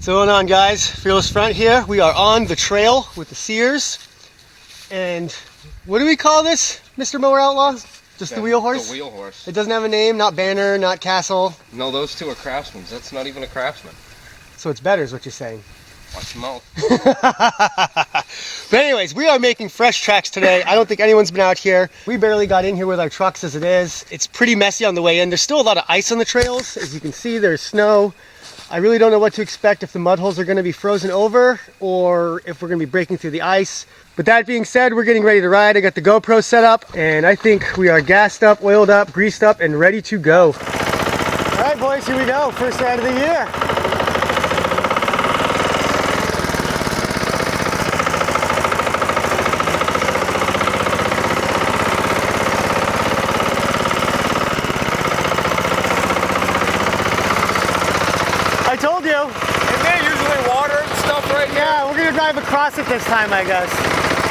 What's going on, guys? Fearless Front here. We are on the trail with the Sears. And what do we call this, Mr. Mower Outlaw? Just the wheel horse? The wheel horse. It doesn't have a name, not Banner, not Castle. No, those two are Craftsmen. That's not even a Craftsman. So it's better is what you're saying. Watch your mouth. But anyways, we are making fresh tracks today. I don't think anyone's been out here. We barely got in here with our trucks as it is. It's pretty messy on the way in. There's still a lot of ice on the trails. As you can see, there's snow. I really don't know what to expect, if the mud holes are going to be frozen over or if we're going to be breaking through the ice. But that being said, we're getting ready to ride. I got the GoPro set up and I think we are gassed up, oiled up, greased up, and ready to go. All right, boys, here we go. First ride of the year. I told you. Isn't there usually water and stuff right here? Yeah, we're gonna drive across it this time, I guess.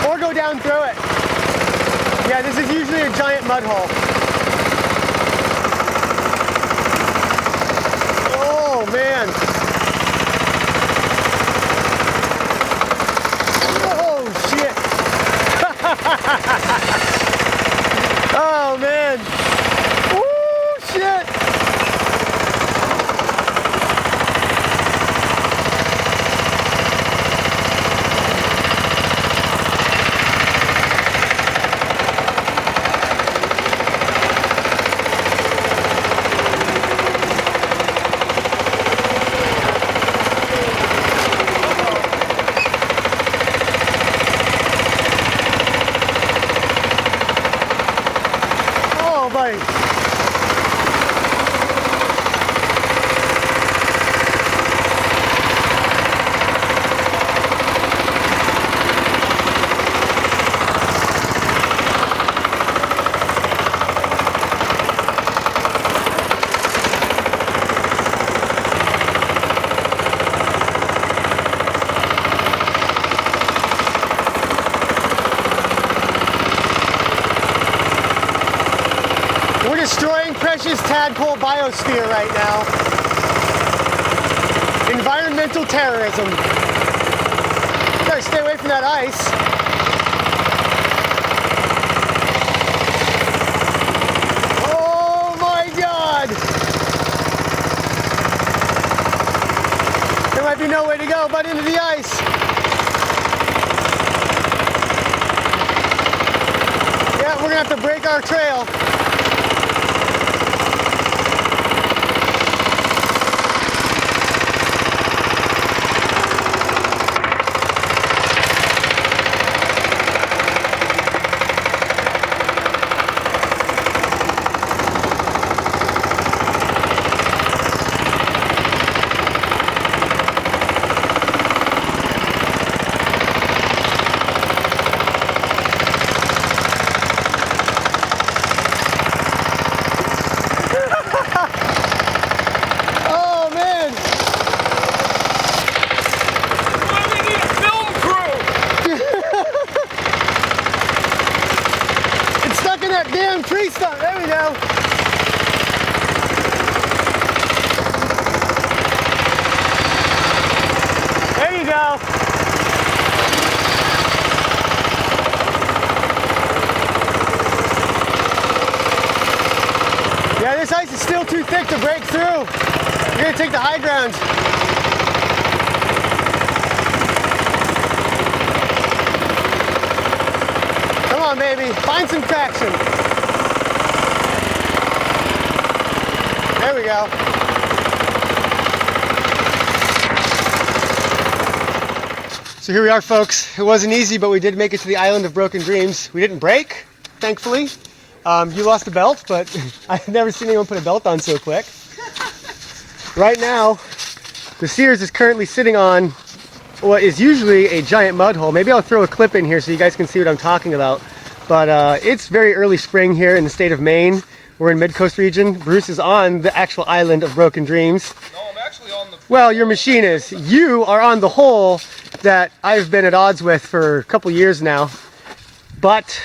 Or go down through it. Yeah, this is usually a giant mud hole. Oh, man. Oh, shit. Oh, man. Woo, shit. Destroying precious tadpole biosphere right now. Environmental terrorism. You gotta stay away from that ice. Oh my God! There might be no way to go but into the ice. Yeah, we're gonna have to break our trail. Damn tree stump, there we go. There you go. Yeah, this ice is still too thick to break through. You're gonna take the high ground. Come on, baby, find some traction. There we go. So here we are, folks. It wasn't easy, but we did make it to the island of broken dreams. We didn't break, thankfully. You lost a belt, but I've never seen anyone put a belt on so quick. Right now, the Sears is currently sitting on what is usually a giant mud hole. Maybe I'll throw a clip in here so you guys can see what I'm talking about. But it's very early spring here in the state of Maine. We're in Mid-Coast region. Bruce is on the actual island of broken dreams. No, I'm actually on the... Well, your machine is. You are on the hole that I've been at odds with for a couple years now. But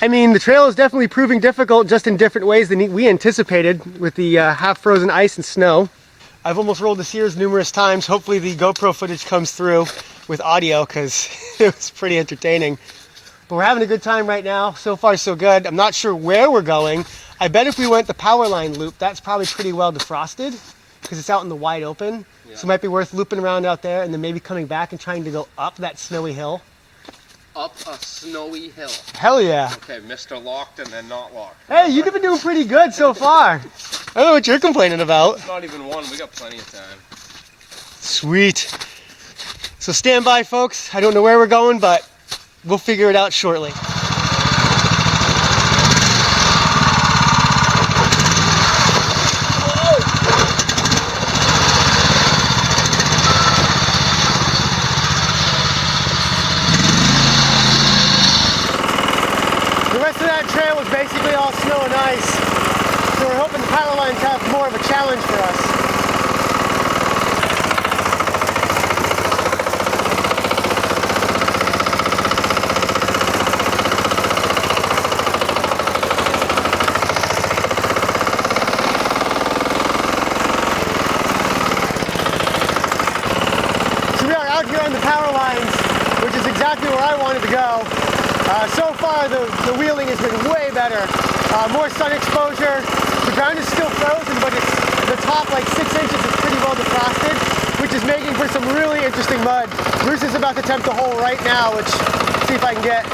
I mean, the trail is definitely proving difficult, just in different ways than we anticipated with the half-frozen ice and snow. I've almost rolled the Sears numerous times. Hopefully the GoPro footage comes through with audio because it was pretty entertaining. But we're having a good time right now. So far, so good. I'm not sure where we're going. I bet if we went the power line loop, that's probably pretty well defrosted because it's out in the wide open. Yeah. So it might be worth looping around out there and then maybe coming back and trying to go up that snowy hill. Up a snowy hill. Hell yeah. Okay, Mr. Locked and then not locked. Hey, you've been doing pretty good so far. I don't know what you're complaining about. It's not even one. We got plenty of time. Sweet. So stand by, folks. I don't know where we're going, but we'll figure it out shortly. The rest of that trail was basically all snow and ice, so we're hoping the power lines have more of a challenge for us. So we are out here on the power lines, which is exactly where I wanted to go. So far, the wheeling has been way better. More sun exposure. The ground is still frozen, but it's the top, like 6 inches, is pretty well defrosted, which is making for some really interesting mud. Bruce is about to attempt a hole right now, which, see if I can get.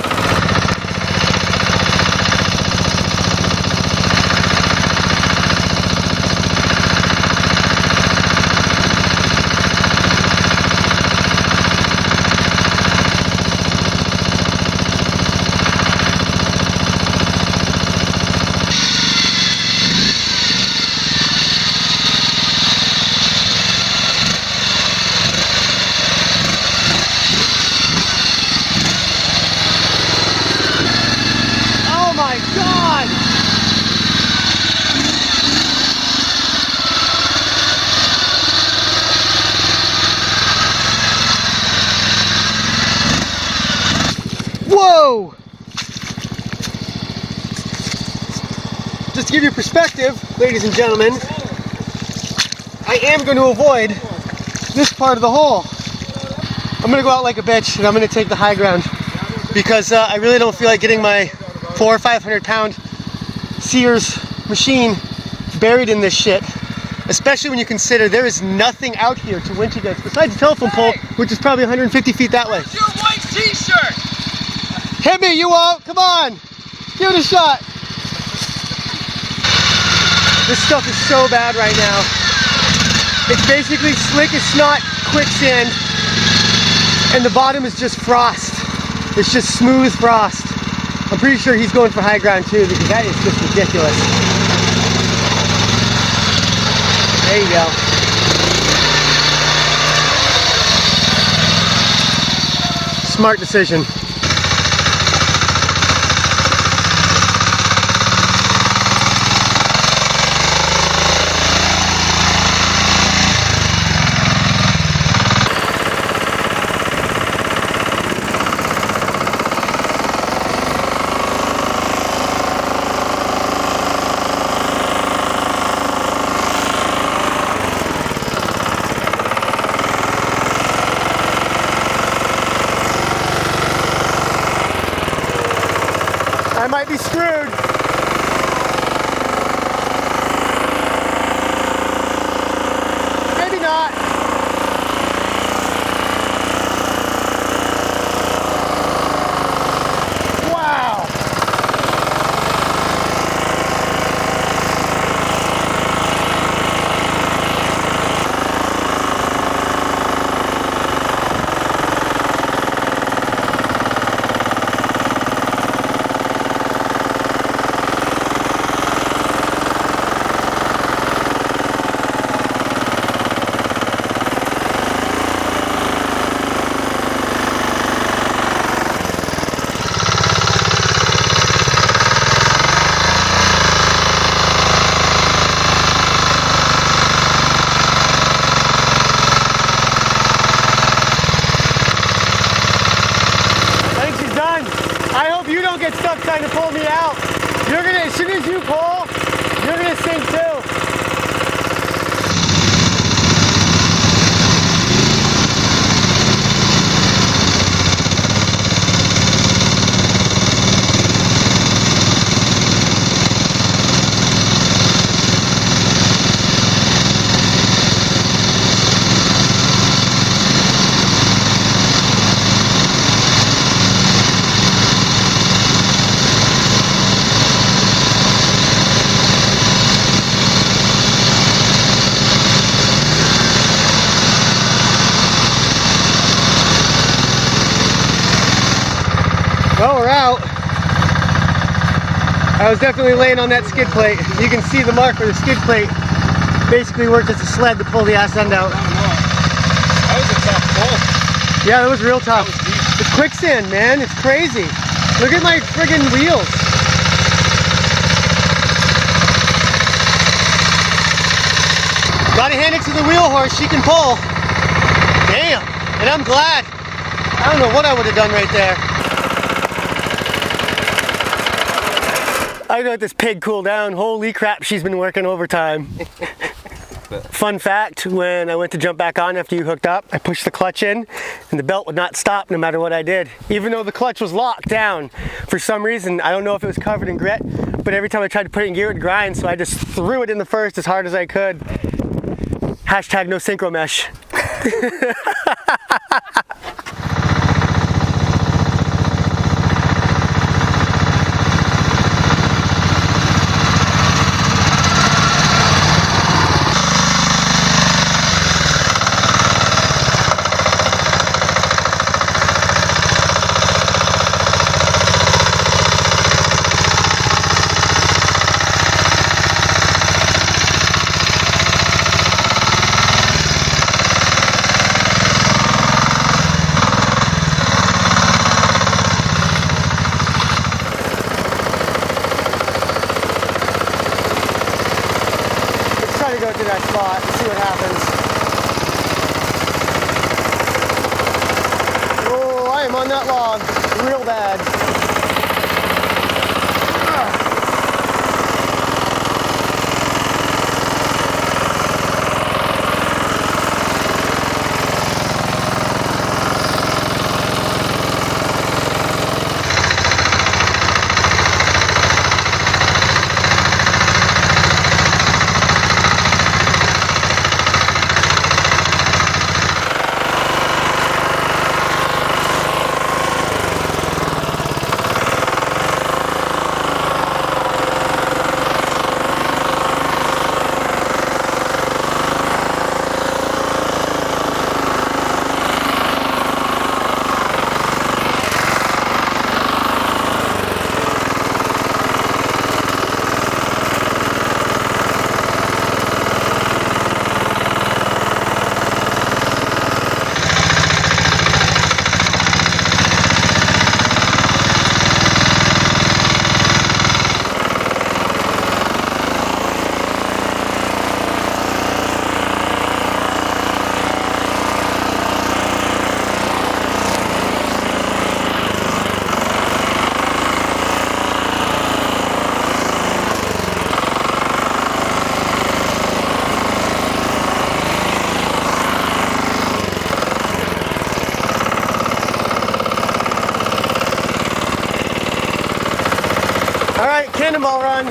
Whoa! Just to give you perspective, ladies and gentlemen, I am going to avoid this part of the hole. I'm going to go out like a bitch and I'm going to take the high ground because I really don't feel like getting my 400 or 500 pound Sears machine buried in this shit, especially when you consider there is nothing out here to winch against besides the telephone pole, which is probably 150 feet that way. Where's your white t-shirt? Hit me, you won't. Come on. Give it a shot. This stuff is so bad right now. It's basically slick as snot quicksand, and the bottom is just frost. It's just smooth frost. I'm pretty sure he's going for high ground too, because that is just ridiculous. There you go. Smart decision. I might be screwed. Maybe not. Wow. I hope you don't get stuck trying to pull me out. You're gonna, as soon as you pull, you're gonna sink too. Well, we're out. I was definitely laying on that skid plate. You can see the mark where the skid plate basically worked as a sled to pull the ass end out. That was a tough pull. Yeah, that was real tough. That was deep. It's quicksand, man. It's crazy. Look at my friggin' wheels. Gotta hand it to the wheel horse. She can pull. Damn. And I'm glad. I don't know what I would have done right there. I let this pig cool down. Holy crap, she's been working overtime. Fun fact, when I went to jump back on after you hooked up, I pushed the clutch in and the belt would not stop no matter what I did. Even though the clutch was locked down. For some reason, I don't know if it was covered in grit, but every time I tried to put it in gear, it would grind, so I just threw it in the first as hard as I could. Hashtag no synchro mesh. Go to that spot and see what happens. Oh, I am on that log real bad. All right, cannonball run.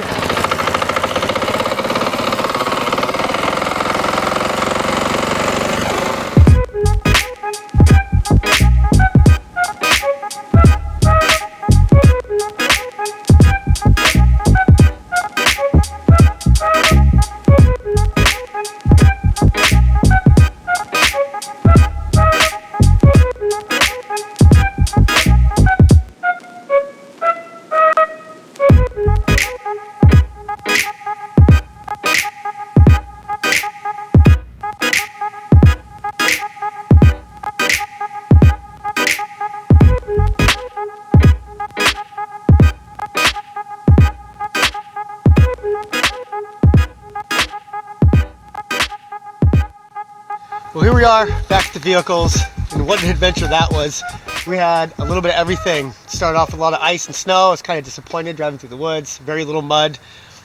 Well, here we are, back at the vehicles, and what an adventure that was. We had a little bit of everything. Started off with a lot of ice and snow. I was kind of disappointed driving through the woods, very little mud,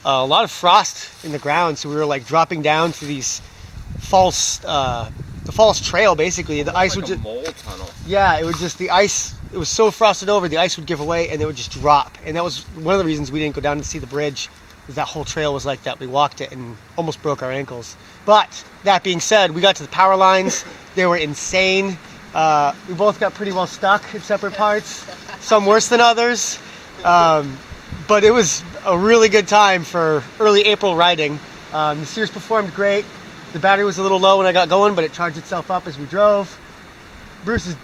a lot of frost in the ground, so we were like dropping down through these false, the false trail basically. The ice would just, mole tunnel. Yeah, it would just, the ice, it was so frosted over, the ice would give away and it would just drop. And that was one of the reasons we didn't go down to see the bridge. That whole trail was like that. We walked it and almost broke our ankles. But that being said, we got to the power lines. They were insane. We both got pretty well stuck in separate parts, some worse than others. But it was a really good time for early April riding. The Sears performed great. The battery was a little low when I got going, but it charged itself up as we drove. Bruce is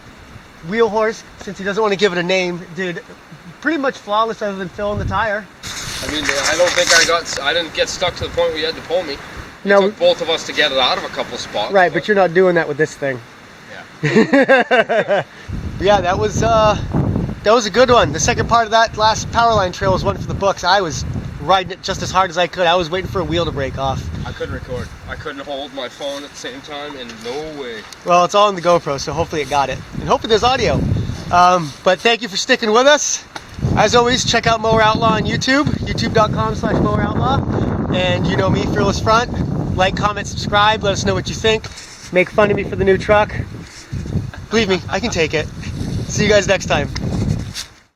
wheel horse, since he doesn't want to give it a name, did pretty much flawless other than filling the tire. I mean, I don't think I didn't get stuck to the point where you had to pull me. It No, took both of us to get it out of a couple spots. right, but you're not doing that with this thing. Yeah. Yeah, that was a good one. The second part of that last Powerline trail was one for the books. I was riding it just as hard as I could. I was waiting for a wheel to break off. I couldn't record. I couldn't hold my phone at the same time, and no way. Well, it's all on the GoPro, so hopefully it got it. And hopefully there's audio. But thank you for sticking with us. As always, check out Mower Outlaw on YouTube, youtube.com/Mower Outlaw. And you know me, Fearless Front. Like, comment, subscribe. Let us know what you think. Make fun of me for the new truck. Believe me, I can take it. See you guys next time.